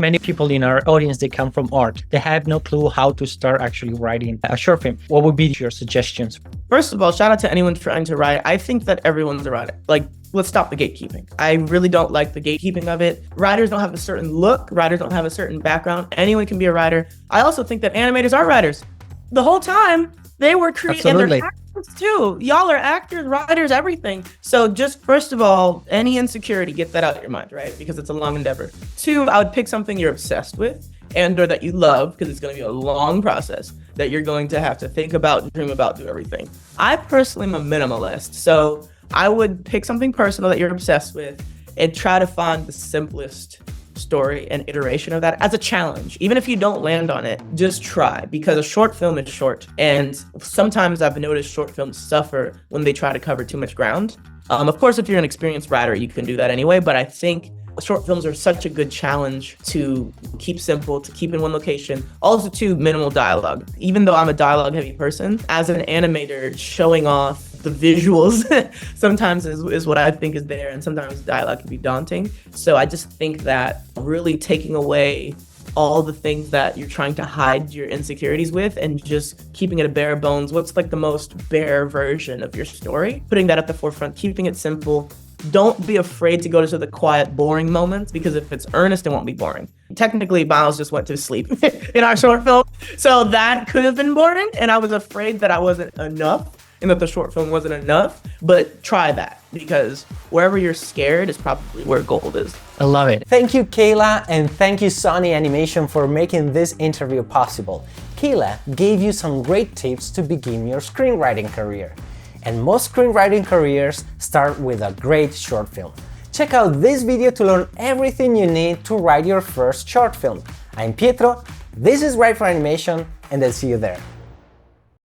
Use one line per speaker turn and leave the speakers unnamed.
Many people in our audience, they come from art. They have no clue how to start actually writing a short film. What would be your suggestions?
First of all, shout out to anyone trying to write. I think that everyone's a writer. Like, let's stop the gatekeeping. I really don't like the gatekeeping of it. Writers don't have a certain look. Writers don't have a certain background. Anyone can be a writer. I also think that animators are writers. The whole time, they were creating, and they're actors too. Y'all are actors, writers, everything. So just first of all, any insecurity, get that out of your mind, right? Because it's a long endeavor. Two, I would pick something you're obsessed with and or that you love, because it's going to be a long process that you're going to have to think about, dream about, do everything. I personally am a minimalist. So I would pick something personal that you're obsessed with and try to find the simplest story and iteration of that as a challenge. Even if you don't land on it, just try, because a short film is short. And sometimes I've noticed short films suffer when they try to cover too much ground. Of course, if you're an experienced writer, you can do that anyway, but I think short films are such a good challenge to keep simple, to keep in one location, also to minimal dialogue. Even though I'm a dialogue heavy person, as an animator, showing off the visuals sometimes is what I think is there, and sometimes dialogue can be daunting. So I just think that really taking away all the things that you're trying to hide your insecurities with and just keeping it a bare bones, what's like the most bare version of your story, putting that at the forefront, keeping it simple. Don't be afraid to go to the quiet, boring moments, because if it's earnest, it won't be boring. Technically, Miles just went to sleep in our short film, so that could have been boring, and I was afraid that I wasn't enough and that the short film wasn't enough, but try that, because wherever you're scared is probably where gold is.
I love it.
Thank you, Khaila, and thank you, Sony Animation, for making this interview possible. Khaila gave you some great tips to begin your screenwriting career. And most screenwriting careers start with a great short film. Check out this video to learn everything you need to write your first short film. I'm Pietro, this is Write for Animation, and I'll see you there.